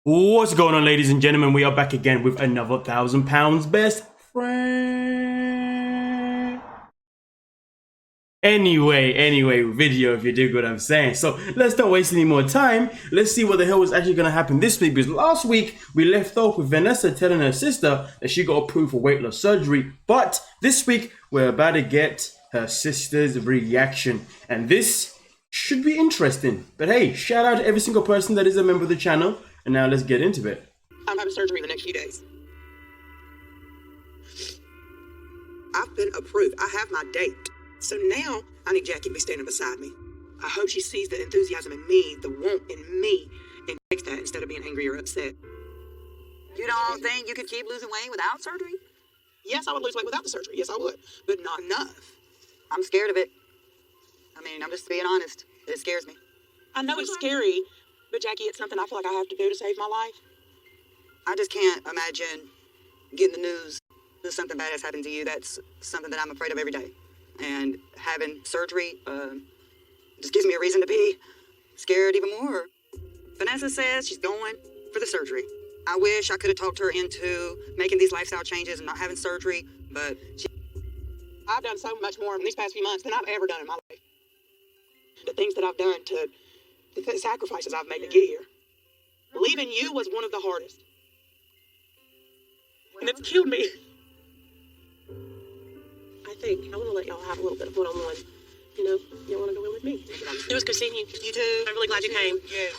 What's going on, ladies and gentlemen? We are back again with another £1,000 best friend. Anyway, video, if you dig what I'm saying. So let's not waste any more time. Let's see what the hell is actually going to happen this week. Because last week we left off with Vanessa telling her sister that she got approved for weight loss surgery. But this week we're about to get her sister's reaction. And this should be interesting. But hey, shout out to every single person that is a member of the channel. And now let's get into it. I'm having surgery in the next few days. I've been approved. I have my date. So now I need Jackie to be standing beside me. I hope she sees the enthusiasm in me, the want in me, and takes that instead of being angry or upset. You don't think you could keep losing weight without surgery? Yes, I would lose weight without the surgery. Yes, I would. But not enough. I'm scared of it. I mean, I'm just being honest. It scares me. I know it's scary, but Jackie, it's something I feel like I have to do to save my life. I just can't imagine getting the news that something bad has happened to you. That's something that I'm afraid of every day. And having surgery just gives me a reason to be scared even more. Vanessa says she's going for the surgery. I wish I could have talked her into making these lifestyle changes and not having surgery, but I've done so much more in these past few months than I've ever done in my life. The things that I've done the sacrifices I've made to get here. Leaving you was one of the hardest. And it's killed me. I think I want to let y'all have a little bit of one-on-one. You know, y'all want to go in with me? It was good seeing you. You too. I'm really glad you came. Yeah.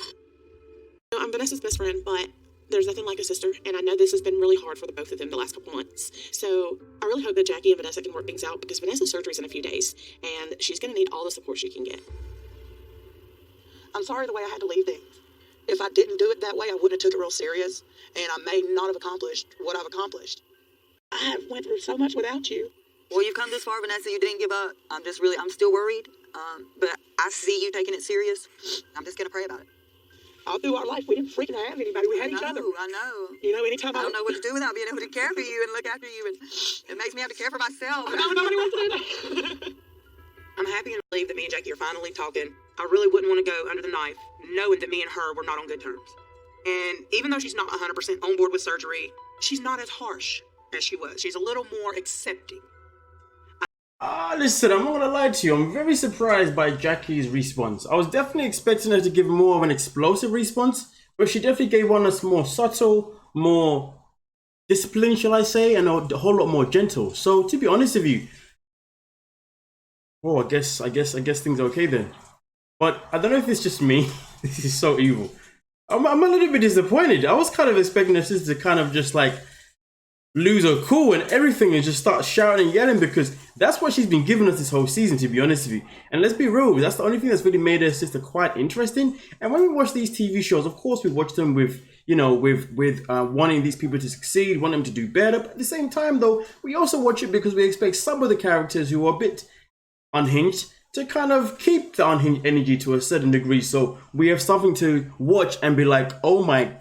You know, I'm Vanessa's best friend, but there's nothing like a sister, and I know this has been really hard for the both of them the last couple months. So I really hope that Jackie and Vanessa can work things out, because Vanessa's surgery's in a few days, and she's going to need all the support she can get. I'm sorry the way I had to leave things. If I didn't do it that way, I wouldn't have took it real serious, and I may not have accomplished what I've accomplished. I went through so much without you. Well, you've come this far, Vanessa. You didn't give up. I'm still worried. But I see you taking it serious. I'm just going to pray about it. All through our life, we didn't freaking have anybody. We had each other. I know. You know, anytime I don't know what to do without being able to care for you and look after you. And it makes me have to care for myself. No, nobody wants to do that. I'm happy and relieved that me and Jackie are finally talking. I really wouldn't want to go under the knife, knowing that me and her were not on good terms. And even though she's not 100% on board with surgery, she's not as harsh as she was. She's a little more accepting. Listen, I'm not gonna lie to you, I'm very surprised by Jackie's response. I was definitely expecting her to give more of an explosive response, but she definitely gave one that's more subtle, more disciplined, shall I say, and a whole lot more gentle. So to be honest with you, I guess things are okay then. But I don't know if it's just me. This is so evil. I'm a little bit disappointed. I was kind of expecting her sister to kind of just like lose her cool and everything and just start shouting and yelling, because that's what she's been giving us this whole season, to be honest with you. And let's be real, that's the only thing that's really made her sister quite interesting. And when we watch these TV shows, of course we watch them with, you know, with wanting these people to succeed, want them to do better. But at the same time though, we also watch it because we expect some of the characters who are a bit unhinged to kind of keep the unhinged energy to a certain degree. So we have something to watch and be like, oh my.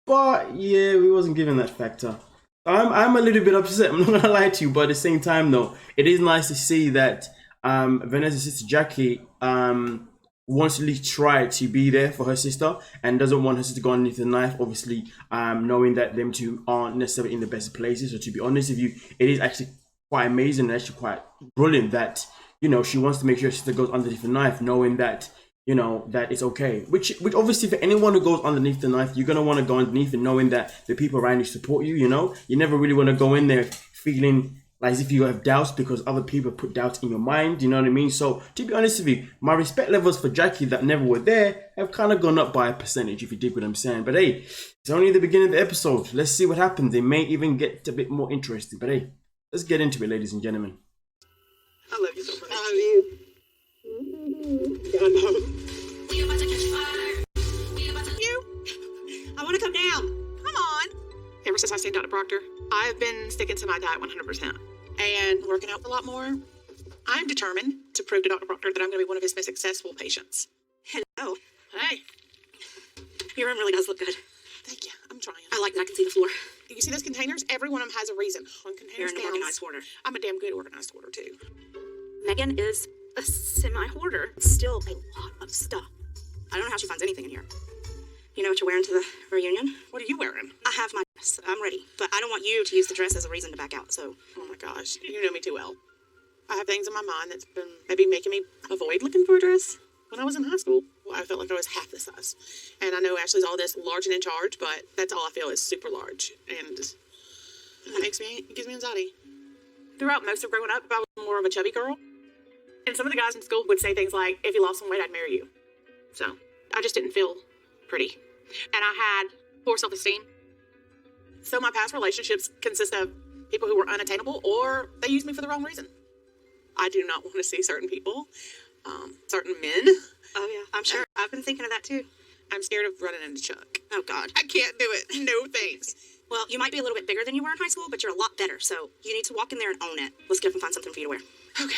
But yeah, we wasn't given that factor. I'm a little bit upset, I'm not gonna lie to you, but at the same time though, it is nice to see that Vanessa's sister Jackie wants to at least try to be there for her sister and doesn't want her sister to go underneath the knife, obviously knowing that them two aren't necessarily in the best of places. So to be honest with you, it is actually quite amazing and actually quite brilliant that, you know, she wants to make sure her sister goes underneath the knife, knowing that, you know, that it's okay. Which obviously for anyone who goes underneath the knife, you're going to want to go underneath and knowing that the people around you support you, you know. You never really want to go in there feeling like as if you have doubts because other people put doubts in your mind, you know what I mean? So to be honest with you, my respect levels for Jackie that never were there have kind of gone up by a percentage, if you dig what I'm saying. But hey, it's only the beginning of the episode. Let's see what happens. It may even get a bit more interesting. But hey, let's get into it, ladies and gentlemen. I love you so much. I love you. I know. I want to come down. Come on. Ever since I seen Dr. Proctor, I've been sticking to my diet 100% and working out a lot more. I'm determined to prove to Dr. Proctor that I'm going to be one of his most successful patients. Hello. Hey. Your room really does look good. Thank you. I'm trying. I like that I can see the floor. You see those containers? Every one of them has a reason. One container. You're an organized hoarder. I'm a damn good organized hoarder too. Meghan is a semi-hoarder. Still a lot of stuff. I don't know how she finds anything in here. You know what you're wearing to the reunion? What are you wearing? I have my dress. I'm ready. But I don't want you to use the dress as a reason to back out, so... Oh my gosh, you know me too well. I have things in my mind that's been maybe making me avoid looking for a dress. When I was in high school, I felt like I was half the size. And I know Ashley's all this large and in charge, but that's all I feel is super large. And it gives me anxiety. Throughout most of growing up, I was more of a chubby girl. And some of the guys in school would say things like, if you lost some weight, I'd marry you. So I just didn't feel pretty. And I had poor self-esteem. So my past relationships consist of people who were unattainable, or they used me for the wrong reason. I do not want to see certain people, certain men. Oh, yeah, I'm sure. I've been thinking of that, too. I'm scared of running into Chuck. Oh, God. I can't do it. No thanks. Well, you might be a little bit bigger than you were in high school, but you're a lot better, so you need to walk in there and own it. Let's get up and find something for you to wear. Okay.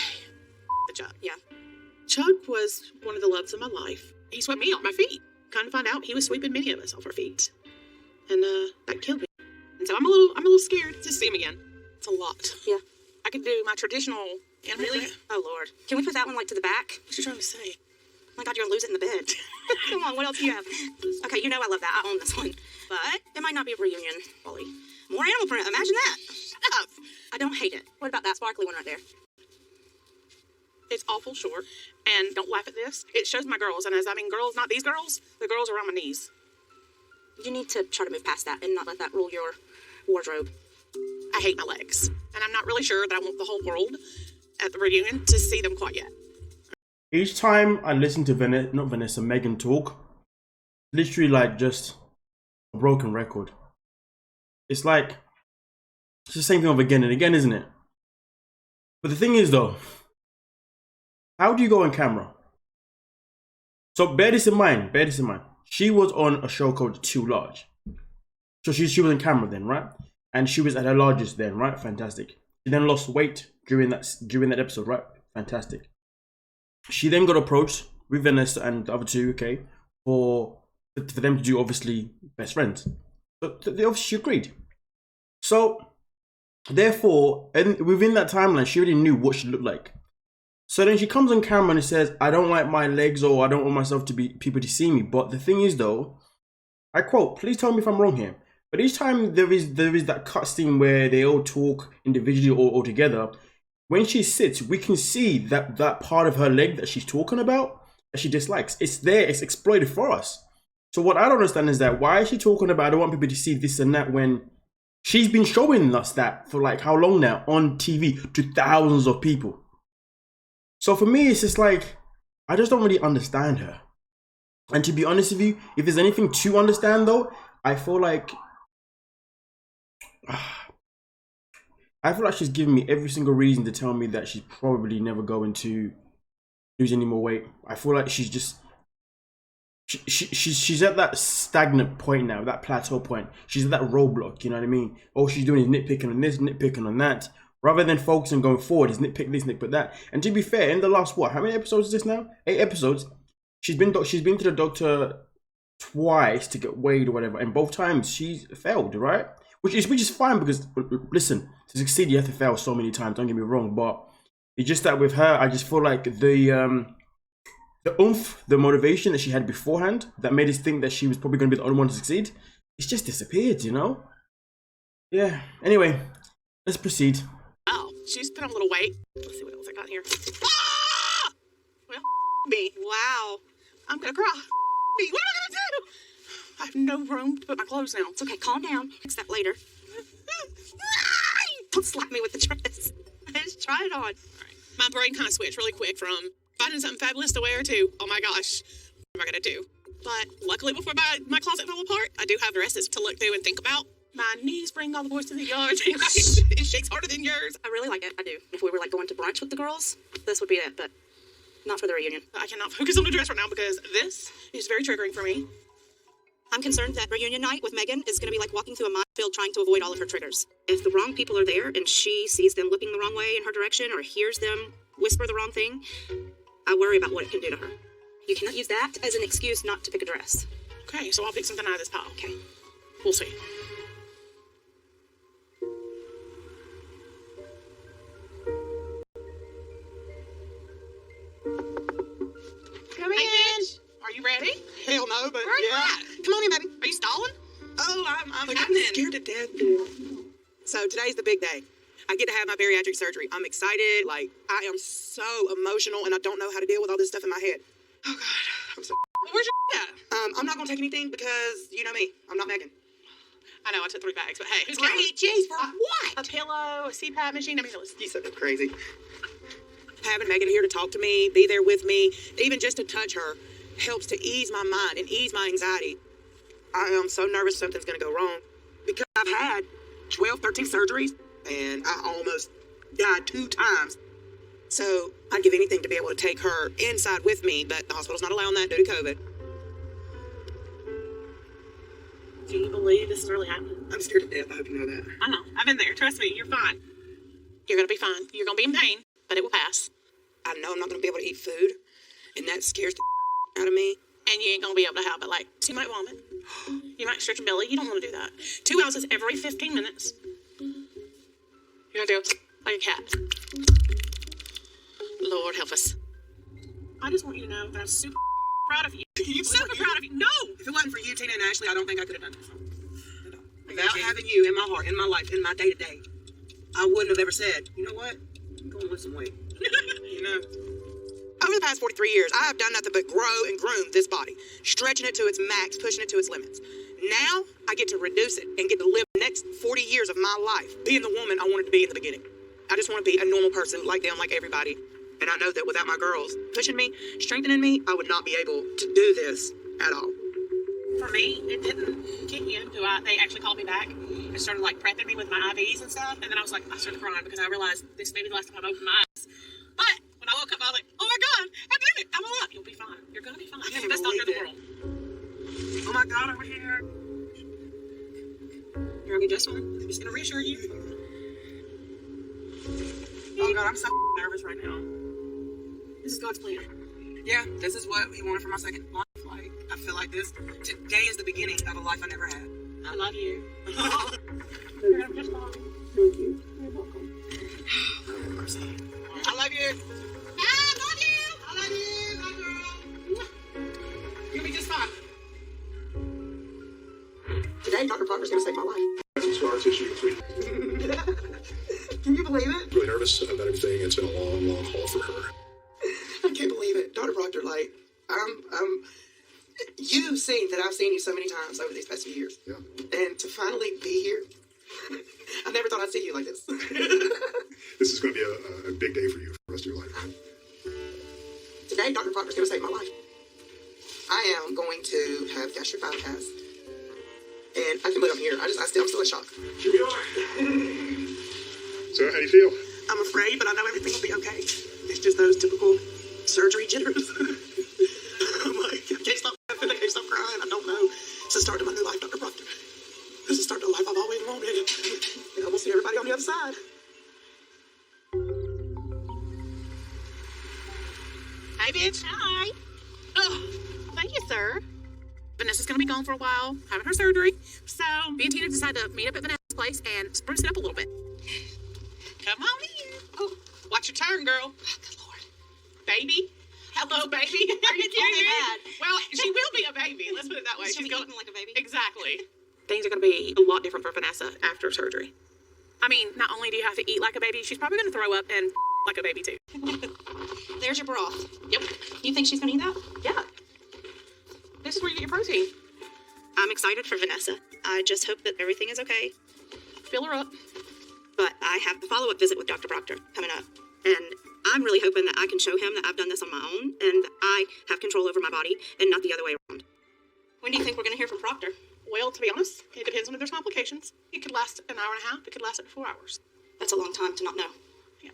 The Chuck. Yeah. Chuck was one of the loves of my life. He swept me off my feet. Kind of find out he was sweeping many of us off our feet. And, that killed me. And so I'm a little scared to see him again. It's a lot. Yeah. I could do my traditional animal. Really? Oh, Lord. Can we put that one, like, to the back? What you trying to say? Oh, my God, you're gonna lose it in the bed. Come on, what else do you have? Okay, you know I love that. I own this one. But it might not be a reunion, Ollie. More animal print. Imagine that. Shut up. I don't hate it. What about that sparkly one right there? It's awful short. And don't laugh at this. It shows my girls. And as I mean girls, not these girls. The girls around my knees. You need to try to move past that and not let that rule your wardrobe. I hate my legs. And I'm not really sure that I want the whole world at the reunion to see them quite yet. Each time I listen to Meghan talk, literally like just a broken record. It's like, it's the same thing over again and again, isn't it? But the thing is though, how do you go on camera? So bear this in mind. She was on a show called Too Large. So she was on camera then, right? And she was at her largest then, right? Fantastic. She then lost weight during that episode, right? Fantastic. She then got approached with Vanessa and the other two, okay, for them to do obviously Best Friends. But they obviously agreed. So therefore, and within that timeline, she already knew what she looked like. So then she comes on camera and says, I don't like my legs, or I don't want myself to be people to see me. But the thing is though, I quote, please tell me if I'm wrong here, but each time there is that cut scene where they all talk individually or together, when she sits, we can see that part of her leg that she's talking about, that she dislikes. It's there, it's exploited for us. So what I don't understand is that why is she talking about, I don't want people to see this and that, when she's been showing us that for like how long now on TV to thousands of people. So for me, it's just like, I just don't really understand her. And to be honest with you, if there's anything to understand though, I feel like she's giving me every single reason to tell me that she's probably never going to lose any more weight. I feel like she's just, she's at that stagnant point now, that plateau point. She's at that roadblock, you know what I mean? All she's doing is nitpicking on this, nitpicking on that. Rather than focusing going forward, is nitpick this, nitpick that. And to be fair, in the last, what, how many episodes is this now? 8 episodes. She's been to the doctor twice to get weighed or whatever, and both times she's failed, right? Which is fine, because listen, to succeed you have to fail so many times, don't get me wrong, but it's just that with her, I just feel like the oomph, the motivation that she had beforehand that made us think that she was probably going to be the only one to succeed, it's just disappeared, you know? Yeah, anyway, let's proceed. Oh, she's put on a little weight. Let's see what else I got here. Ah! Well, me. Wow. I'm gonna cry. Me. What am I gonna do? I have no room to put my clothes down. It's okay, calm down. Fix that later. Don't slap me with the dress. Just try it on. All right. My brain kind of switched really quick from finding something fabulous to wear to, oh my gosh, what am I gonna do? But luckily, before my closet fell apart, I do have dresses to look through and think about. My knees bring all the boys to the yard. It shakes harder than yours. I really like it. I do. If we were like going to brunch with the girls, this would be it, but not for the reunion. I cannot focus on the dress right now because this is very triggering for me. I'm concerned that reunion night with Meghan is going to be like walking through a minefield trying to avoid all of her triggers. If the wrong people are there and she sees them looking the wrong way in her direction or hears them whisper the wrong thing, I worry about what it can do to her. You cannot use that as an excuse not to pick a dress. Okay, so I'll pick something out of this pile. Okay. We'll see. Come in. Are you ready? Hell no, but Where are you yeah. at? Come on in, scared to death. So today's the big day. I get to have my bariatric surgery. I'm excited. Like, I am so emotional, and I don't know how to deal with all this stuff in my head. Oh, God. I'm so... Well, where's your at? I'm not going to take anything because, you know me, I'm not Meghan. I know I took 3 bags, but hey, who's Right, counting? jeez, for what? A pillow, a CPAP machine. I mean, You said that crazy. Having Meghan here to talk to me, be there with me, even just to touch her, helps to ease my mind and ease my anxiety. I am so nervous something's going to go wrong because I've had 12, 13 surgeries, and I almost died 2 times. So I'd give anything to be able to take her inside with me, but the hospital's not allowing that due to COVID. do you believe this is really happening? I'm scared to death. I hope you know that. I know. I've been there. Trust me. You're fine. You're going to be fine. You're going to be in pain, but it will pass. I know I'm not going to be able to eat food, and that scares the out of me. And you ain't going to be able to have it. Like, you might vomit. You might stretch your belly. You don't want to do that. 2 ounces every 15 minutes. You're going to do like a cat. Lord help us. I just want you to know that I'm super proud of you. Super proud of you. No! If it wasn't for you, Tina and Ashley, I don't think I could have done this. Without having you in my heart, in my life, in my day-to-day, I wouldn't have ever said, you know what? I'm going to lose some weight. You know? Over the past 43 years, I have done nothing but grow and groom this body, stretching it to its max, pushing it to its limits. Now, I get to reduce it and get to live the next 40 years of my life being the woman I wanted to be in the beginning. I just want to be a normal person like them, like everybody. And I know that without my girls pushing me, strengthening me, I would not be able to do this at all. For me, it didn't kick in. They actually called me back and started like prepping me with my IVs and stuff. And then I started crying because I realized this may be the last time I've opened my eyes. But when I woke up, I was like, oh my God, I did it. I'm alive. You'll be fine. You're going to be fine. I can't You're the best doctor in the believe world. Oh my God, over here. You're going to be just fine. I'm just going to reassure you. Oh God, I'm so nervous right now. This is God's plan. Yeah, this is what he wanted for my second life. Like, I feel like today is the beginning of a life I never had. I love you. You're going to be just fine. Thank you. You're welcome. Oh, mercy. I love you. I love you. I love you, my girl. You'll be just fine. Today, Dr. Proctor's going to save my life. Some scar tissue between. Can you believe it? Really nervous about everything. It's been a long, long haul for her. I can't believe it. Dr. Proctor, like, you've seen that I've seen you so many times over these past few years. Yeah. And to finally be here, I never thought I'd see you like this. This is going to be a big day for you for the rest of your life. Today, Dr. Proctor's going to save my life. I am going to have gastric bypass. And I can believe I'm here. I'm still in shock. Here we are. So, how do you feel? I'm afraid, but I know everything will be okay. It's just those typical surgery jitters. I'm like, I can't stop laughing. I can't stop crying. I don't know. It's the start of my new life, Dr. Proctor. This is the start of the life I've always wanted. And I will see everybody on the other side. Hey, bitch. Hi. Oh, thank you, sir. Vanessa's going to be gone for a while, having her surgery. So, me and Tina decided to meet up at Vanessa's place and spruce it up a little bit. Come on in. Oh, watch your turn, girl. Good Lord. Baby. Hello, baby. Are you kidding? Well, she will be a baby. Let's put it that way. She'll be eating like a baby. Exactly. Things are going to be a lot different for Vanessa after surgery. I mean, not only do you have to eat like a baby, she's probably going to throw up and like a baby too. There's your broth. Yep. You think she's gonna eat that? Yeah. This is where you get your protein. I'm excited for Vanessa. I just hope that everything is okay. Fill her up. But I have the follow-up visit with Dr. Proctor coming up. And I'm really hoping that I can show him that I've done this on my own and I have control over my body and not the other way around. When do you think we're going to hear from Proctor? Well, to be honest, it depends on if there's complications. It could last an hour and a half. It could last up to 4 hours. That's a long time to not know. Yeah.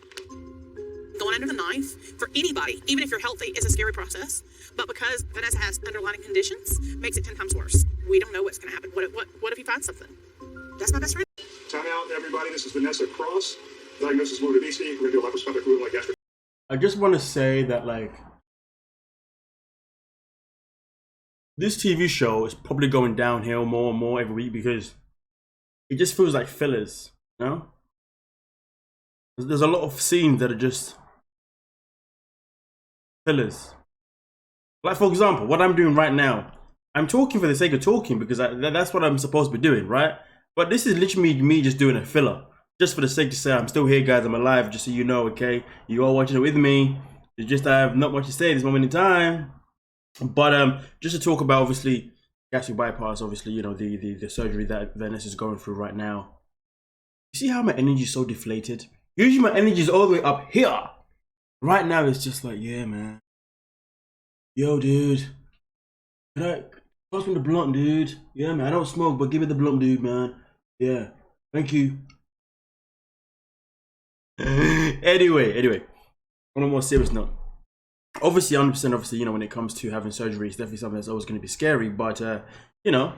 Going under the knife, for anybody, even if you're healthy, is a scary process. But because Vanessa has underlying conditions, makes it 10 times worse. We don't know what's going to happen. What if he finds something? That's my best friend. Time out, everybody. This is Vanessa Cross. Diagnosis morbid obesity. We're going to do a laparoscopic root like gastric. I just want to say that, like, this TV show is probably going downhill more and more every week because it just feels like fillers, you know? There's a lot of scenes that are just fillers. Like, for example, what I'm doing right now, I'm talking for the sake of talking because that's what I'm supposed to be doing, right? But this is literally me just doing a filler. Just for the sake to say I'm still here, guys. I'm alive, just so you know, okay? You all watching it with me. It's just I have not much to say at this moment in time. But just to talk about, obviously, gastric bypass, obviously, you know, the surgery that Vanessa is going through right now. You see how my energy is so deflated? Usually my energy is all the way up here. Right now it's just like, yeah, man. Yo, dude. Can I pass me the blunt, dude? Yeah, man. I don't smoke, but give me the blunt, dude, man. Yeah. Thank you. Anyway. On a more serious note. Obviously, 100%, obviously, you know, when it comes to having surgery, it's definitely something that's always going to be scary. But, you know,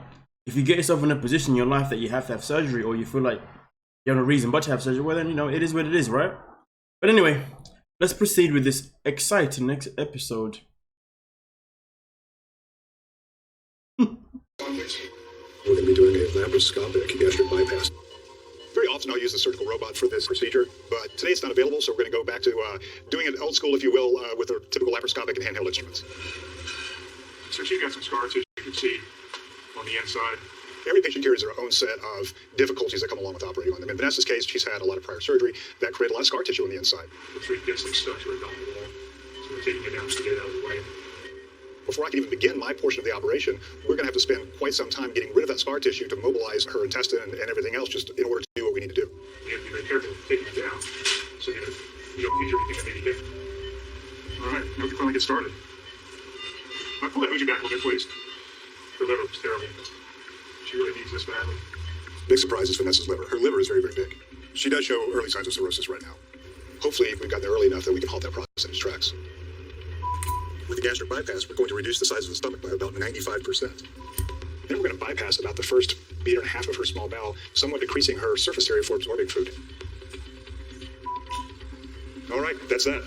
if you get yourself in a position in your life that you have to have surgery, or you feel like you have no reason but to have surgery, well, then, you know, it is what it is, right? But anyway, let's proceed with this exciting next episode. We're going to be doing a laparoscopic gastric bypass. Very often I'll use the surgical robot for this procedure, but today it's not available, so we're going to go back to doing it old school, if you will, with the typical laparoscopic and handheld instruments. So she's got some scar tissue you can see on the inside. Every patient here has their own set of difficulties that come along with operating on them. In Vanessa's case, she's had a lot of prior surgery that created a lot of scar tissue on the inside. The treat gets like stuck to her down the wall, so we're taking it down to get it out of the way. Before I can even begin my portion of the operation, we're going to have to spend quite some time getting rid of that scar tissue to mobilize her intestine and everything else, just in order to do what we need to do. You have to be very careful taking it down, so you don't injure anything that may be there. All right, now we can finally get started. I pull that Ouija back a little bit, please. Her liver was terrible. She really needs this badly. Big surprise is Vanessa's liver. Her liver is very, very big. She does show early signs of cirrhosis right now. Hopefully, we've gotten there early enough that we can halt that process in its tracks. With the gastric bypass, we're going to reduce the size of the stomach by about 95%. Then we're going to bypass about the first meter and a half of her small bowel, somewhat decreasing her surface area for absorbing food. All right, that's that.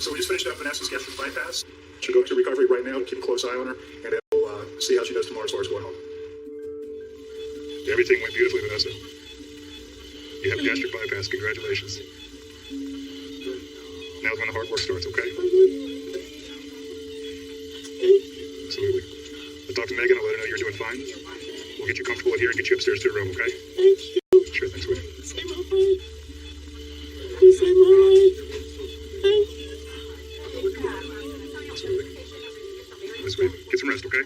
So we just finished up Vanessa's gastric bypass. She'll go to recovery right now. Keep a close eye on her, and we'll see how she does tomorrow as far as going home. Everything went beautifully, Vanessa. You have a gastric bypass. Congratulations. Now's when the hard work starts, okay? Absolutely. I'll talk to Megan. I'll let her know you're doing fine. We'll get you comfortable in here and get you upstairs to your room, okay? Thank you. Sure, thanks, William. Save my life. You saved my life. Thank you. Absolutely. This way. Get some rest, okay?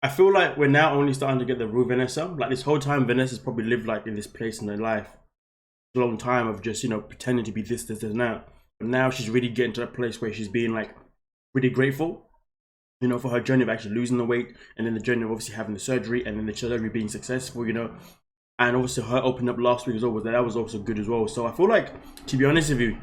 I feel like we're now only starting to get the real Vanessa. Like this whole time, Vanessa's probably lived like in this place in her life. A long time of just, you know, pretending to be this, and that. But now she's really getting to a place where she's being like really grateful, you know, for her journey of actually losing the weight, and then the journey of obviously having the surgery, and then the surgery being successful, you know. And also her opening up last week as well, that was also good as well. So I feel like, to be honest with you,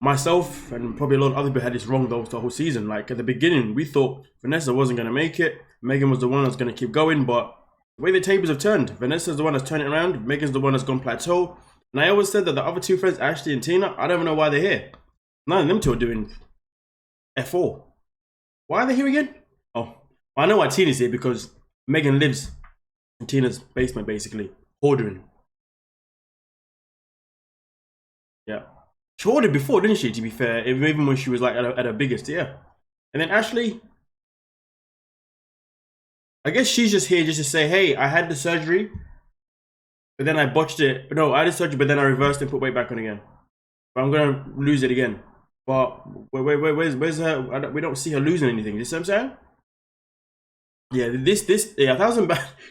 myself and probably a lot of other people had this wrong though the whole season. Like at the beginning, we thought Vanessa wasn't going to make it. Megan was the one that's going to keep going, but the way the tables have turned, Vanessa's the one that's turning around. Megan's the one that's gone plateau. And I always said that the other two friends, Ashley and Tina, I don't even know why they're here. None of them two are doing F4. Why are they here again? Oh, I know why Tina's here, because Megan lives in Tina's basement basically, ordering. Yeah. She ordered before, didn't she, to be fair? Even when she was like at her biggest, yeah. And then Ashley, I guess she's just here just to say, hey, I had the surgery, but then I botched it. No, I had the surgery, but then I reversed and put weight back on again. But I'm going to lose it again. But where's her? We don't see her losing anything. You see what I'm saying? Yeah, yeah, 1,000.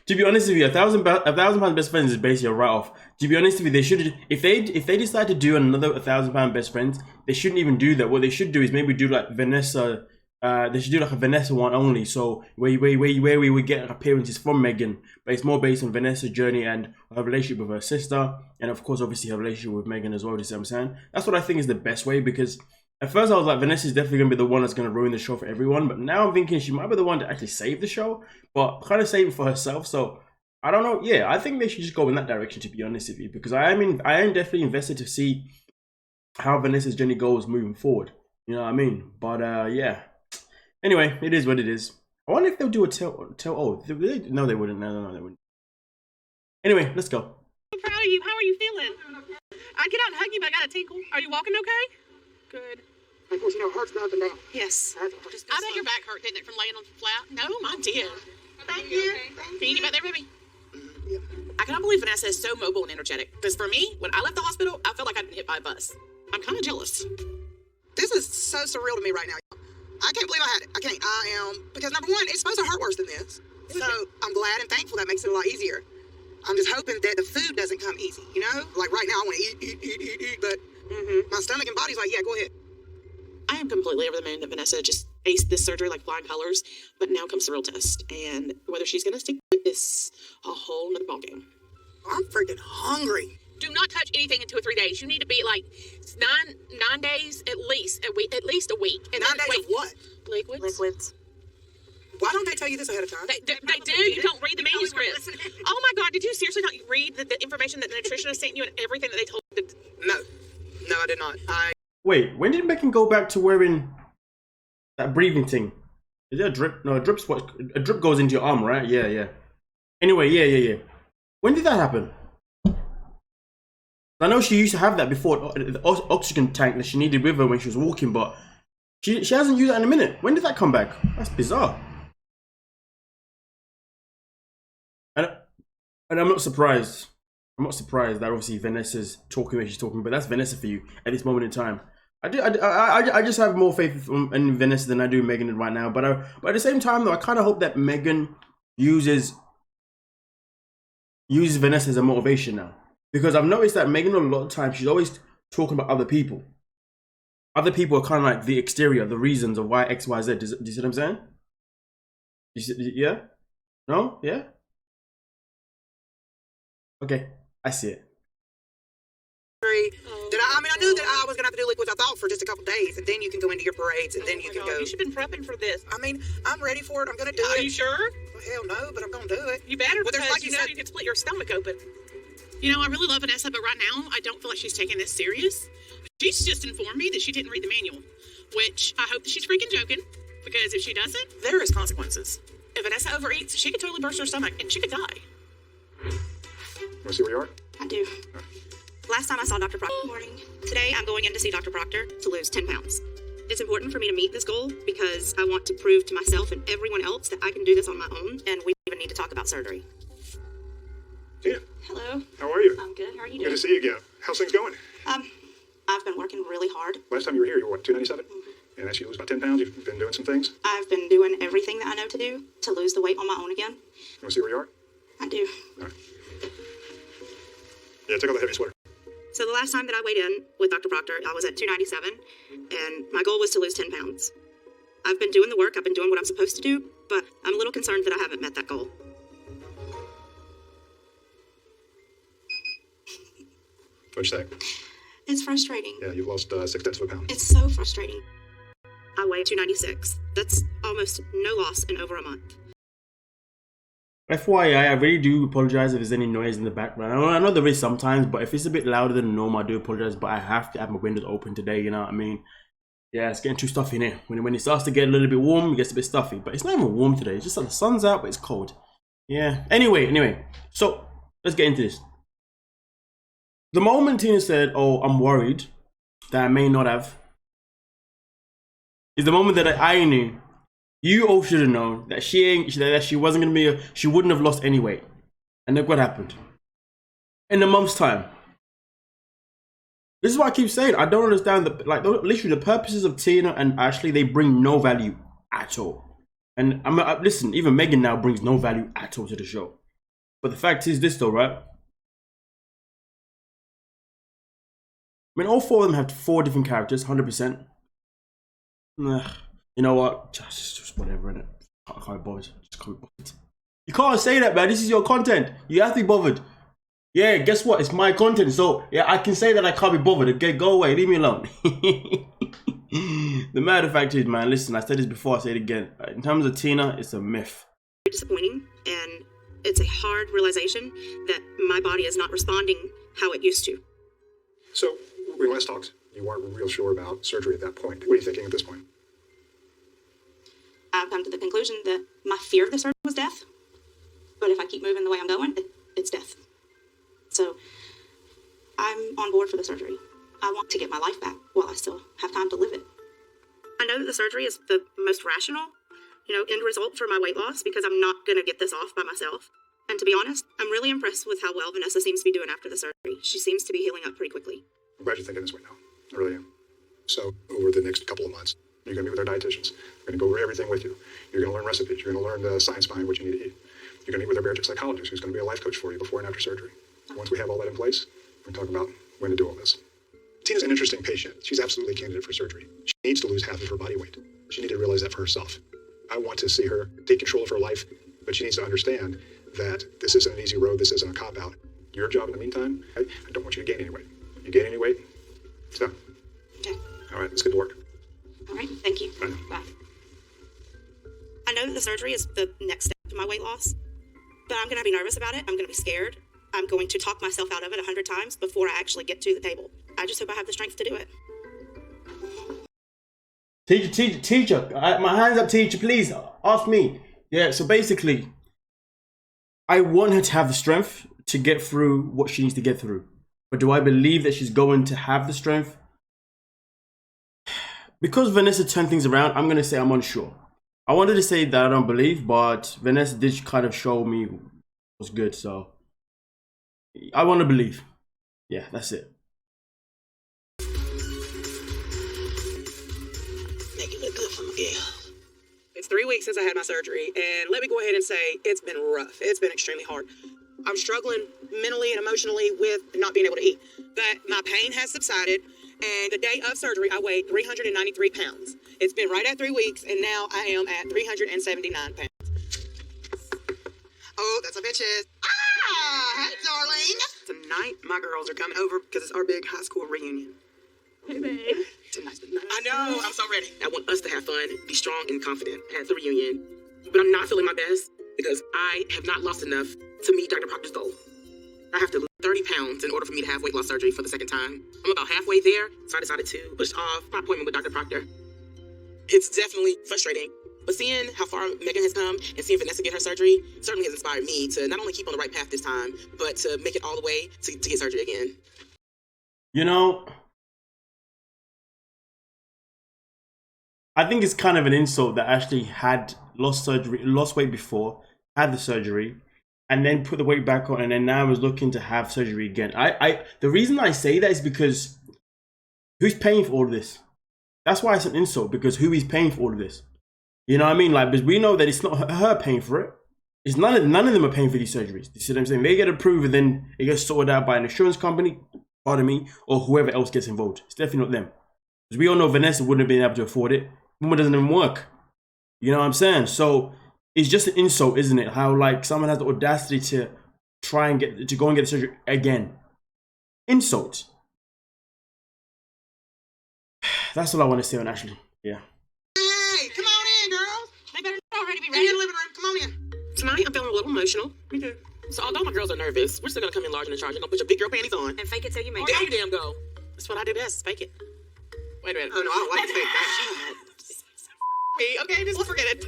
To be honest with you, 1,000 pound best friends is basically a write-off. To be honest with you, they should, if they decide to do another 1,000 pound best friends, they shouldn't even do that. What they should do is maybe do like Vanessa. They should do like a Vanessa one only. So where we would get appearances from Megan, but it's more based on Vanessa's journey and her relationship with her sister, and of course, obviously her relationship with Megan as well. You see what I'm saying? That's what I think is the best way, because at first I was like, Vanessa's definitely going to be the one that's going to ruin the show for everyone. But now I'm thinking she might be the one to actually save the show, but kind of save it for herself. So I don't know. Yeah, I think they should just go in that direction, to be honest with you, because I am definitely invested to see how Vanessa's journey goes moving forward. You know what I mean? But yeah. Anyway, it is what it is. I wonder if they'll do a tell. Oh, no, they wouldn't. No, they wouldn't. Anyway, let's go. I'm proud of you. How are you feeling? I'd get out and hug you, but I got a tinkle. Are you walking okay? Good. Of course, you know, heart's bouncing down. Yes. Just I bet your back hurt, didn't it, from laying on the flat? No, mine did. Thank you. Can you get back there, baby? I cannot believe Vanessa is so mobile and energetic. Because for me, when I left the hospital, I felt like I'd been hit by a bus. I'm kind of jealous. This is so surreal to me right now. I can't believe I had it. I can't. I am. Because number one, it's supposed to hurt worse than this. So I'm glad and thankful that makes it a lot easier. I'm just hoping that the food doesn't come easy, you know? Like right now, I want to eat, but my stomach and body's like, yeah, go ahead. I am completely over the moon that Vanessa just aced this surgery like flying colors, but now comes the real test. And whether she's going to stick with is a whole nother ballgame. I'm freaking hungry. Do not touch anything in 2 or 3 days. You need to be like nine days at least a week. And 9 days of what? Liquids. Why don't they tell you this ahead of time? They do. You don't read the manuscripts. Oh my God! Did you seriously not read the information that the nutritionist sent you and everything that they told you? No, I did not. Wait, when did Meghan go back to wearing that breathing thing? Is there a drip? No, a drip goes into your arm, right? Yeah. Anyway, yeah. When did that happen? I know she used to have that before, the oxygen tank that she needed with her when she was walking, but she hasn't used that in a minute. When did that come back? That's bizarre. And I'm not surprised. I'm not surprised that obviously Vanessa's talking where she's talking, but that's Vanessa for you at this moment in time. I just have more faith in Vanessa than I do Meghan right now. But at the same time, though, I kind of hope that Meghan uses Vanessa as a motivation now, because I've noticed that Meghan a lot of times she's always talking about other people. Other people are kind of like the exterior, the reasons of why X, Y, Z. Do you see what I'm saying? Yeah? No? Yeah? Okay, I see it. I knew that I was gonna have to do liquids. I thought for just a couple days, and then you can go into your parades, and then you can go. You should have been prepping for this. I mean, I'm ready for it. I'm gonna do it. Are you sure? Well, hell no, but I'm gonna do it. You better, because like you know you could split your stomach open. You know, I really love Vanessa, but right now I don't feel like she's taking this serious. She's just informed me that she didn't read the manual, which I hope that she's freaking joking, because if she doesn't, there is consequences. If Vanessa overeats, she could totally burst her stomach and she could die. Want to see where you are? I do. Last time I saw Dr. Proctor. Morning. Today I'm going in to see Dr. Proctor to lose 10 pounds. It's important for me to meet this goal because I want to prove to myself and everyone else that I can do this on my own, and we even need to talk about surgery. Tina. Hello. How are you? I'm good. How are you Good doing? to see you again. How's things going? I've been working really hard. Last time you were here, you were what, 297? And as you lose about 10 pounds, you've been doing some things? I've been doing everything that I know to do to lose the weight on my own again. You want to see where you are? I do. All right. Yeah, take off the heavy sweater. So the last time that I weighed in with Dr. Proctor, I was at 297, and my goal was to lose 10 pounds. I've been doing the work, I've been doing what I'm supposed to do, but I'm a little concerned that I haven't met that goal. What'd you say? It's frustrating. Yeah, you've lost 6/10 of a pound. It's so frustrating. I weigh 296. That's almost no loss in over a month. FYI, I really do apologize if there's any noise in the background. I know there is sometimes, but if it's a bit louder than normal, I do apologize. But I have to have my windows open today, you know what I mean? Yeah, it's getting too stuffy in here. When it starts to get a little bit warm, it gets a bit stuffy. But it's not even warm today. It's just that the sun's out, but it's cold. Yeah. Anyway. So, let's get into this. The moment Tina said, oh, I'm worried that I may not have, is the moment that I knew. You all should have known that she wasn't gonna be she wouldn't have lost any weight. And look what happened. In a month's time. This is what I keep saying. I don't understand that, like, literally the purposes of Tina and Ashley, they bring no value at all. And listen, even Meghan now brings no value at all to the show. But the fact is this though, right? I mean, all four of them have 4 different characters, 100%. You know what? Just whatever, innit? I can't be bothered. Just can't be bothered. You can't say that, man. This is your content. You have to be bothered. Yeah, guess what? It's my content. So, yeah, I can say that I can't be bothered. Okay, go away. Leave me alone. The matter of fact is, man, listen, I said this before, I say it again. In terms of Tina, it's a myth. Disappointing, and it's a hard realization that my body is not responding how it used to. So, when we last talked, you weren't real sure about surgery at that point. What are you thinking at this point? I've come to the conclusion that my fear of the surgery was death. But if I keep moving the way I'm going, it's death. So I'm on board for the surgery. I want to get my life back while I still have time to live it. I know that the surgery is the most rational, end result for my weight loss because I'm not going to get this off by myself. And to be honest, I'm really impressed with how well Vanessa seems to be doing after the surgery. She seems to be healing up pretty quickly. I'm glad you're thinking this way now. I really am. So over the next couple of months, you're going to meet with our dietitians. We're going to go over everything with you. You're going to learn recipes. You're going to learn the science behind what you need to eat. You're going to meet with our bariatric psychologist, who's going to be a life coach for you before and after surgery. Once we have all that in place, we're going to talk about when to do all this. Tina's an interesting patient. She's absolutely a candidate for surgery. She needs to lose half of her body weight. She needs to realize that for herself. I want to see her take control of her life, but she needs to understand that this isn't an easy road. This isn't a cop-out. Your job in the meantime, I don't want you to gain any weight. You gain any weight, it's done. Okay. All right, let's get to work. All right, thank you. Bye. Bye. I know that the surgery is the next step to my weight loss, but I'm going to be nervous about it. I'm going to be scared. I'm going to talk myself out of it 100 times before I actually get to the table. I just hope I have the strength to do it. Teacher, my hands up, teacher, please, ask me. Yeah, so basically, I want her to have the strength to get through what she needs to get through. But do I believe that she's going to have the strength? Because Vanessa turned things around, I'm going to say I'm unsure. I wanted to say that I don't believe, but Vanessa did kind of show me what's good, so I want to believe. Yeah, that's it. Make it look good for Miguel. It's 3 weeks since I had my surgery, and let me go ahead and say it's been rough. It's been extremely hard. I'm struggling mentally and emotionally with not being able to eat, but my pain has subsided, and the day of surgery, I weighed 393 pounds. It's been right at 3 weeks, and now I am at 379 pounds. Oh, that's a bitches. Ah, hey, darling. Tonight, my girls are coming over because it's our big high school reunion. Hey, babe. Tonight's the night. I know. I'm so ready. I want us to have fun, be strong and confident at the reunion. But I'm not feeling my best because I have not lost enough to meet Dr. Proctor's goal. I have to lose 30 pounds in order for me to have weight loss surgery for the second time. I'm about halfway there, so I decided to push off my appointment with Dr. Proctor. It's definitely frustrating, but seeing how far Meghan has come and seeing Vanessa get her surgery certainly has inspired me to not only keep on the right path this time, but to make it all the way to get surgery again. You know, I think it's kind of an insult that Ashley had lost weight before, had the surgery, and then put the weight back on, and then now is looking to have surgery again. The reason I say that is because who's paying for all of this? That's why it's an insult, because who is paying for all of this? You know what I mean? Like, because we know that it's not her paying for it. It's none of them are paying for these surgeries. You see what I'm saying? They get approved and then it gets sorted out by an insurance company, pardon me, or whoever else gets involved. It's definitely not them. Because we all know Vanessa wouldn't have been able to afford it. Woman doesn't even work. You know what I'm saying? So it's just an insult, isn't it? How like someone has the audacity to try and go and get the surgery again. Insult. That's all I want to say on Ashley. Yeah. Hey, come on in, girls. They better already be ready in the living room. Come on in. Tonight, I'm feeling a little emotional. Me too. So although my girls are nervous, we're still gonna come in large and in charge. You're gonna put your big girl panties on And fake it till you make there it. you damn go. That's what I do best. Fake it. Wait a minute. Oh no, I don't like to fake that. Okay, just forget it.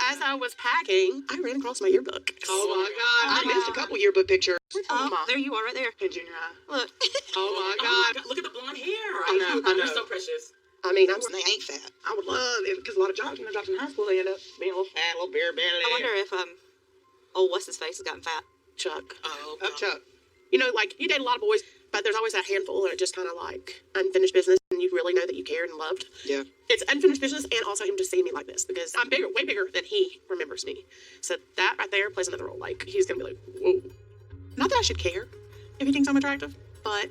As I was packing, I ran across my yearbook. Oh my god! I missed a couple yearbook pictures. Oh, there you are, right there. In junior high. Look. Oh my god! Look at the blonde hair. I know. You're so precious. I mean, they ain't fat. I would love it because a lot of jocks, when they're jocks in high school, they end up being a little fat, a little beer belly. I wonder if old what's his face has gotten fat. Chuck. Oh, Chuck. You know, like you date a lot of boys, but there's always that handful that are just kind of like unfinished business, and you really know that you cared and loved. Yeah. It's unfinished business, and also him just seeing me like this because I'm bigger, way bigger than he remembers me. So that right there plays another role. Like he's gonna be like, whoa. Not that I should care if he thinks I'm attractive, but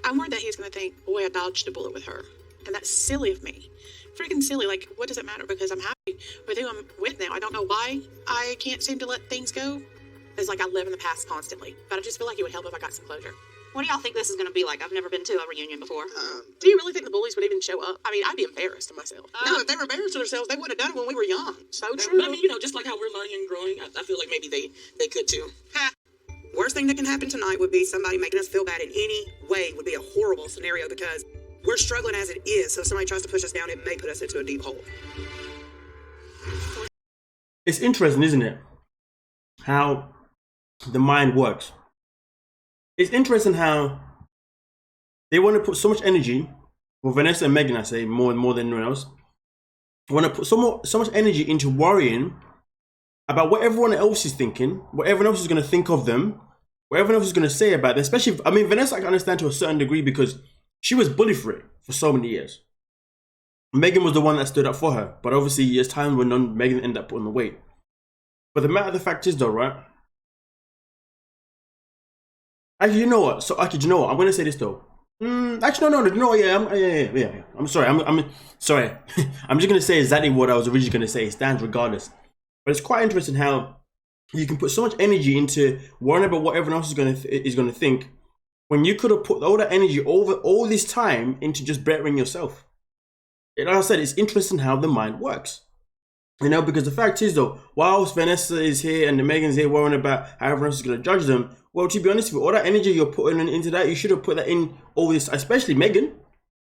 I'm worried that he's gonna think, boy, I dodged a bullet with her, and that's silly of me. Freaking silly. Like, what does it matter? Because I'm happy with who I'm with now. I don't know why I can't seem to let things go. It's like I live in the past constantly, but I just feel like it would help if I got some closure. What do y'all think this is going to be like? I've never been to a reunion before. Do you really think the bullies would even show up? I mean, I'd be embarrassed of myself. No, if they were embarrassed of themselves, they wouldn't have done it when we were young. So true. But I mean, you know, just like how we're learning and growing, I feel like maybe they could too. Worst thing that can happen tonight would be somebody making us feel bad in any way would be a horrible scenario because we're struggling as it is. So if somebody tries to push us down, it may put us into a deep hole. It's interesting, isn't it? How the mind works. It's interesting how they want to put so much energy well, Vanessa and Meghan, I say more than anyone else, want to put so much energy into worrying about what everyone else is thinking, what everyone else is going to think of them, what everyone else is going to say about them. Especially, I mean, Vanessa I can understand to a certain degree because she was bullied for it for so many years. Meghan was the one that stood up for her, but obviously as time went on, Meghan ended up putting the weight. But the matter of the fact is though, right? Actually, you know what? So, actually, you know what? I'm going to say this though. Actually, no, yeah. I'm sorry. I'm sorry. I'm just going to say exactly what I was originally going to say. It stands regardless. But it's quite interesting how you can put so much energy into worrying about what everyone else is going to think, when you could have put all that energy over all this time into just bettering yourself. And like I said, it's interesting how the mind works. You know, because the fact is though, whilst Vanessa is here and the Meghan's here worrying about how everyone else is going to judge them, well, to be honest with you, all that energy you're putting into that, you should have put that in all this, especially Meghan.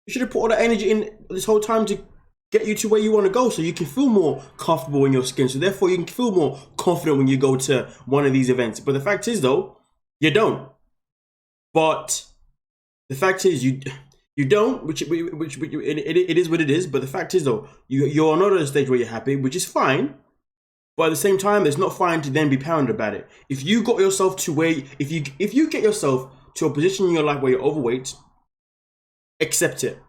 You should have put all that energy in this whole time to get you to where you want to go so you can feel more comfortable in your skin. So therefore you can feel more confident when you go to one of these events. But the fact is though, you don't. But the fact is you don't, which it is what it is. But the fact is though, you're not at a stage where you're happy, which is fine. But at the same time, it's not fine to then be paranoid about it. If you got yourself to where, if you get yourself to a position in your life where you're overweight, accept it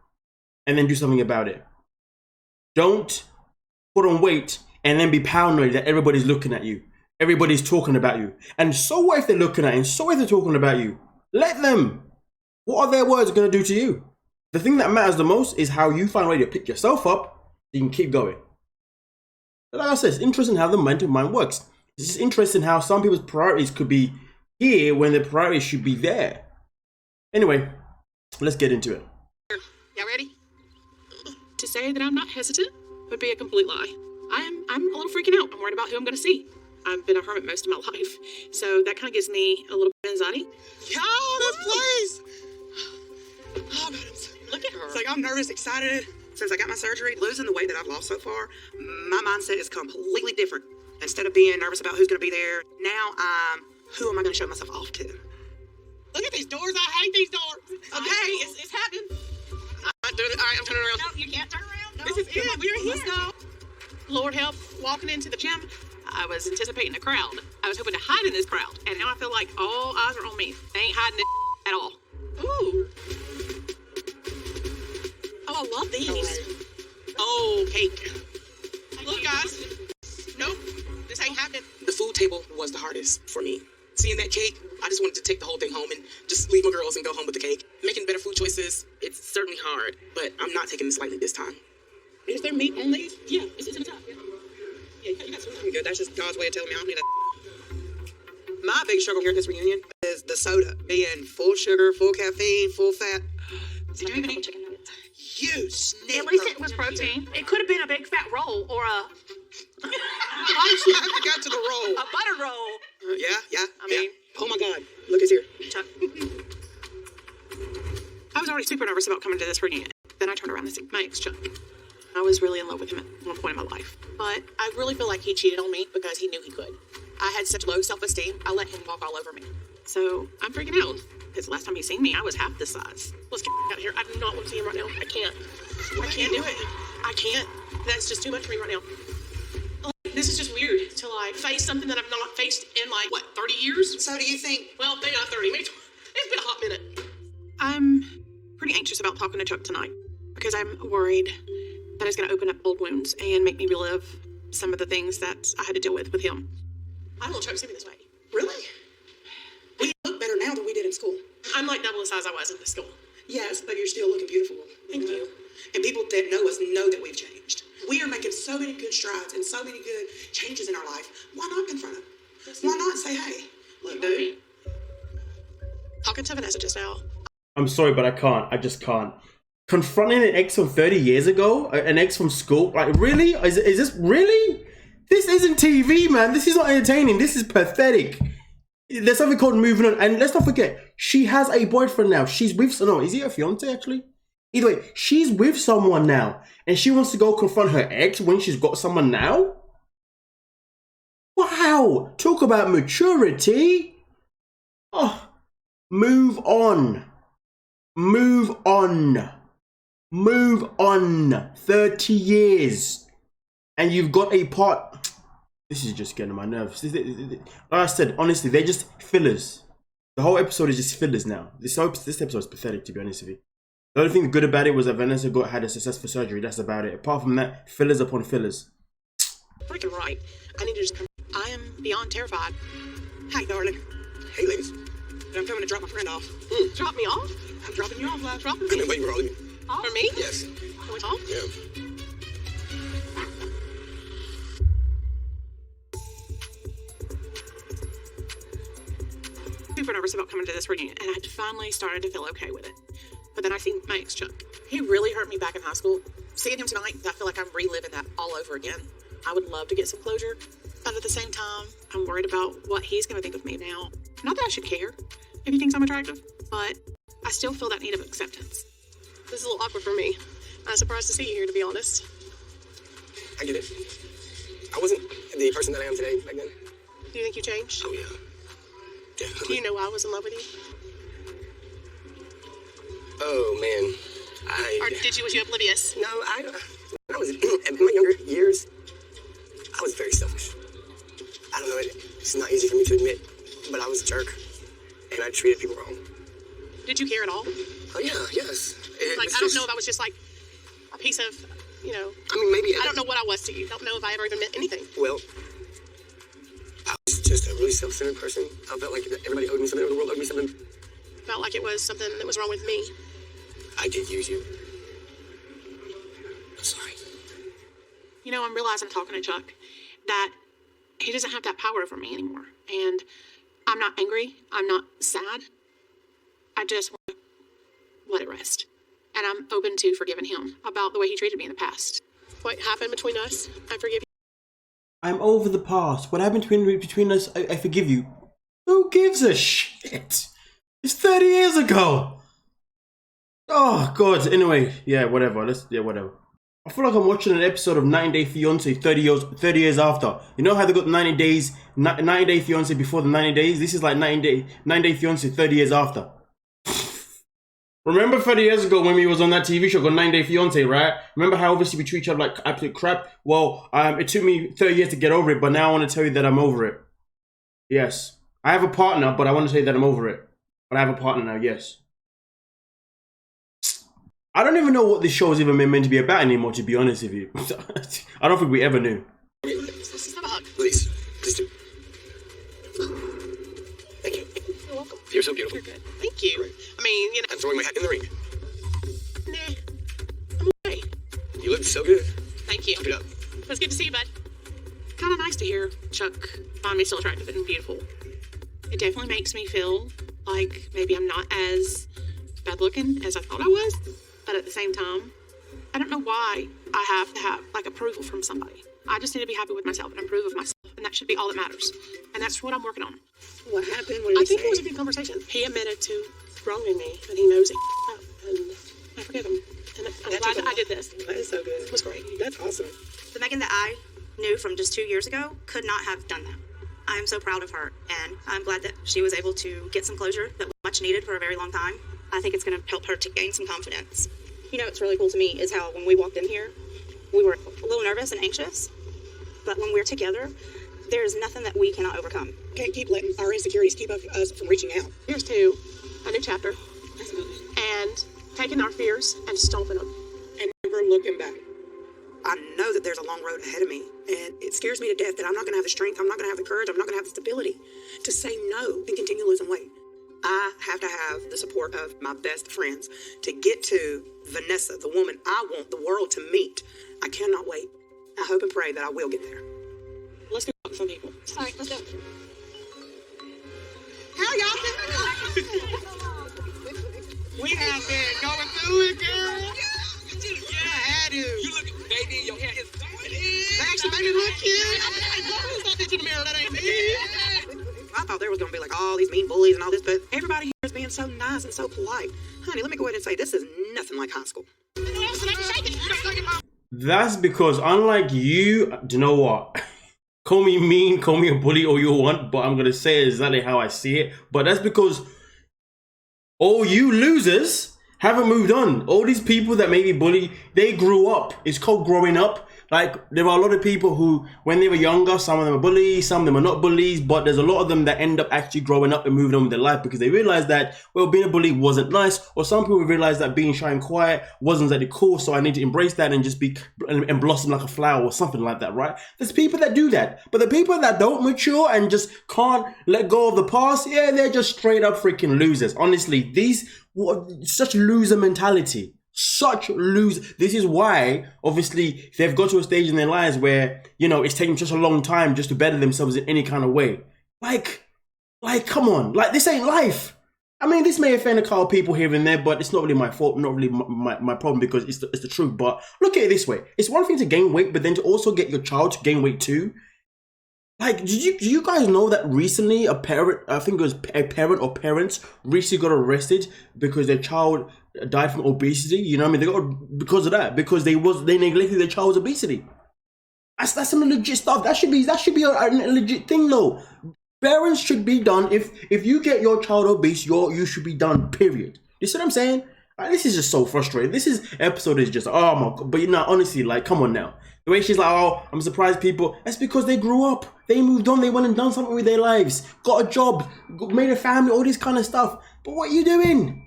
and then do something about it. Don't put on weight and then be paranoid that everybody's looking at you. Everybody's talking about you. And so what if they're looking at you? And so if they're talking about you? Let them. What are their words going to do to you? The thing that matters the most is how you find a way to pick yourself up so you can keep going. But like I said, it's interesting how the mental mind works. It's just interesting how some people's priorities could be here when their priorities should be there. Anyway, let's get into it. Y'all ready? To say that I'm not hesitant would be a complete lie. I'm a little freaking out. I'm worried about who I'm going to see. I've been a hermit most of my life, so that kind of gives me a little bit of anxiety. Y'all, this place. Oh, God, Look at her. it's like I'm nervous, excited. Since I got my surgery, losing the weight that I've lost so far, my mindset is completely different. Instead of being nervous about who's going to be there, now I'm, who am I going to show myself off to? Look at these doors. I hate these doors. Okay, it's happening. I'm doing it. All right, I'm turning around. No, you can't turn around. No. This is it. We're here. Let's go. Lord help, walking into the gym, I was anticipating a crowd. I was hoping to hide in this crowd, and now I feel like all eyes are on me. They ain't hiding it at all. Ooh. Oh, I love these. Oh, cake. Look, guys. Nope, this ain't happening. The food table was the hardest for me. Seeing that cake, I just wanted to take the whole thing home and just leave my girls and go home with the cake. Making better food choices, it's certainly hard, but I'm not taking this lightly this time. Is there meat on these? Yeah, it's in the top. Yeah, you got some. I'm good. That's just God's way of telling me I don't need that. My big struggle here at this reunion is the soda. Being full sugar, full caffeine, full fat. Did you even eat chicken nuggets? You snip. At least it was protein. It could have been a big fat roll or a I got to the roll. a butter roll. Yeah. I mean- oh my God. Look, it's here. Chuck. I was already super nervous about coming to this reunion. Then I turned around and see my ex Chuck. I was really in love with him at one point in my life. But I really feel like he cheated on me because he knew he could. I had such low self-esteem, I let him walk all over me. So I'm freaking out. Because the last time he seen me, I was half this size. Let's get out of here. I do not want to see him right now. I can't do it. I can't. That's just too much for me right now. Like, this is just weird to like face something that I've not faced in like, what, 30 years? So do you think? Well, maybe not 30. Maybe it's been a hot minute. I'm pretty anxious about talking to Chuck tonight because I'm worried that it's going to open up old wounds and make me relive some of the things that I had to deal with him. I don't want Chuck to see me this way. Really? We look better now than we did in school. I'm like double the size I was in this school. Yes, but you're still looking beautiful. Thank you. And people that know us know that we've changed. We are making so many good strides and so many good changes in our life. Why not confront them? Why not say, hey, look, dude. Talking to Vanessa just now. I'm sorry, but I can't. I just can't. Confronting an ex from 30 years ago, an ex from school, like really? Is this really? This isn't TV, man. This is not entertaining. This is pathetic. There's something called moving on. And let's not forget, she has a boyfriend now. She's with, no, is he a fiance actually? Either way, she's with someone now. And she wants to go confront her ex when she's got someone now? Wow. Talk about maturity. Oh, move on. Move on. Move on. 30 years. And you've got a part. This is just getting on my nerves. Like I said, honestly, they're just fillers. The whole episode is just fillers now. This episode is pathetic, to be honest with you. The only thing good about it was that Vanessa had a successful surgery. That's about it. Apart from that, fillers upon fillers. Freaking right. I need to just come. I am beyond terrified. Hi, darling. Hey, ladies. I'm coming to drop my friend off. Drop me off? I'm dropping you off, love. Drop me? I've been waiting for all of you. For me? Yes. Can we talk? Yeah. Super nervous about coming to this reunion, and I finally started to feel okay with it. But then I seen my ex Chuck. He really hurt me back in high school. Seeing him tonight, I feel like I'm reliving that all over again. I would love to get some closure, But at the same time, I'm worried about what he's going to think of me now. Not that I should care if he thinks I'm attractive, but I still feel that need of acceptance. This is a little awkward for me. I'm surprised to see you here, to be honest. I get it. I wasn't the person that I am today back then. Do you think you changed? Oh, yeah. Do Definitely. you know why I was in love with you? Oh, man. Or was you oblivious? No, when I was in my younger years, I was very selfish. I don't know, it's not easy for me to admit, but I was a jerk, and I treated people wrong. Did you care at all? Oh, yeah, yes. Like, I don't know if I was just like a piece of, you know. I mean, maybe. I don't know what I was to you. I don't know if I ever even meant anything. Well, I was just a really self-centered person. I felt like everybody owed me something, or the world owed me something. Felt like it was something that was wrong with me. I did use you. I'm sorry. You know, I'm realizing talking to Chuck that he doesn't have that power over me anymore. And I'm not angry. I'm not sad. I just want to let it rest. And I'm open to forgiving him about the way he treated me in the past. What happened between us, I forgive you. I'm over the past. What happened between us, I forgive you. Who gives a shit? It's 30 years ago. Oh, God. Anyway, yeah, whatever. Whatever. I feel like I'm watching an episode of 90 Day Fiance 30 years after. You know how they got 90 Day Fiance before the 90 days? This is like 90 Day Fiance 30 years after. Remember 30 years ago when we was on that TV show called 90 Day Fiance, right? Remember how obviously we treat each other like absolute crap? Well, it took me 30 years to get over it, but now I want to tell you that I'm over it. Yes. I have a partner, but I want to say that I'm over it. But I have a partner now, yes. I don't even know what this show is even meant to be about anymore, to be honest with you. I don't think we ever knew. Please do. Thank you. You're welcome. You're so beautiful. You're good. Thank you. I mean, you know. I'm throwing my hat in the ring. Nah. I'm okay. You look so good. Thank you. Keep it up. It was good to see you, bud. Kind of nice to hear Chuck find me still attractive and beautiful. It definitely makes me feel like maybe I'm not as bad looking as I thought I was. But at the same time, I don't know why I have to have like approval from somebody. I just need to be happy with myself and approve of myself, and that should be all that matters. And that's what I'm working on. What happened? What did I think it was a good conversation. He admitted to wronging me, and he knows it, and I forgive him. And I'm glad that I did this. That is so good. It was great. That's awesome. The Megan that I knew from just 2 years ago could not have done that. I am so proud of her, and I'm glad that she was able to get some closure that was much needed for a very long time. I think it's going to help her to gain some confidence. You know, what's really cool to me is how when we walked in here, we were a little nervous and anxious, but when we're together, there's nothing that we cannot overcome. Can't keep letting our insecurities keep us from reaching out. Here's to a new chapter, and taking our fears and stomping them. And never looking back. I know that there's a long road ahead of me, and it scares me to death that I'm not going to have the strength, I'm not going to have the courage, I'm not going to have the stability to say no and continue losing weight. I have to have the support of my best friends to get to Vanessa, the woman I want the world to meet. I cannot wait. I hope and pray that I will get there. Let's go talk to some people. All right, let's go. How y'all doing? We have been going through it, girl. Yeah, I do. You look, baby, your hair is that actually made me look cute. I saw that in the mirror. That ain't me. I thought there was going to be like all these mean bullies and all this, but everybody here is being so nice and so polite. Honey, let me go ahead and say this is nothing like high school. That's because unlike you, do you know what? Call me mean, call me a bully all you want, but I'm going to say it exactly how I see it. But that's because all you losers haven't moved on. All these people that maybe bully, they grew up. It's called growing up. Like, there are a lot of people who, when they were younger, some of them are bullies, some of them are not bullies, but there's a lot of them that end up actually growing up and moving on with their life because they realize that, well, being a bully wasn't nice, or some people realize that being shy and quiet wasn't really cool, so I need to embrace that and just be, and blossom like a flower or something like that, right? There's people that do that, but the people that don't mature and just can't let go of the past, yeah, they're just straight up freaking losers. Honestly, such loser mentality. Such lose. This is why, obviously, they've got to a stage in their lives where, you know, it's taking just a long time just to better themselves in any kind of way. Like, come on. Like, this ain't life. I mean, this may offend a couple people here and there, but it's not really my fault, not really my problem, because it's the truth. But look at it this way. It's one thing to gain weight, but then to also get your child to gain weight too. Like, do you guys know that recently a parent, I think it was a parent or parents, recently got arrested because their child died from obesity? You know what I mean? They got, because of that, because they neglected their child's obesity. That's some legit stuff. That should be a legit thing, though. Parents should be done. If you get your child obese, you should be done. Period. You see what I'm saying? Like, this is just so frustrating. This episode is just, oh my god. But you know, honestly, like, come on now. The way she's like, oh, I'm surprised people. That's because they grew up. They moved on. They went and done something with their lives. Got a job. Made a family. All this kind of stuff. But what are you doing?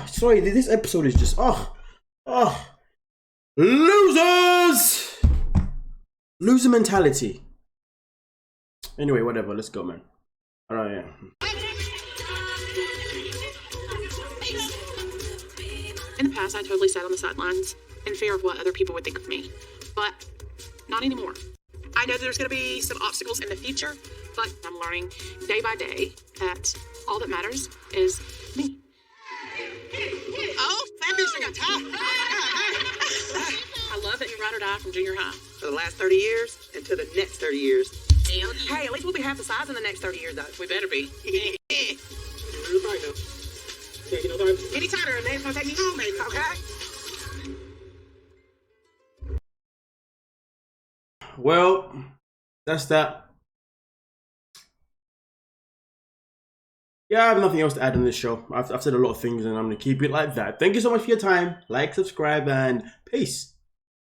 Sorry. This episode is just, losers. Loser mentality. Anyway, whatever. Let's go, man. All right, yeah. In the past, I totally sat on the sidelines in fear of what other people would think of me. But not anymore. I know there's going to be some obstacles in the future, but I'm learning day by day that all that matters is me. Oh, that bitch got top. I love that you ride or die from junior high. For the last 30 years and to the next 30 years. Hell yeah. Hey, at least we'll be half the size in the next 30 years, though. We better be. Any tighter and they're going to take me home, baby, okay? Well, that's that. Yeah, I have nothing else to add on this show. I've said a lot of things and I'm going to keep it like that. Thank you so much for your time. Like, subscribe, and peace.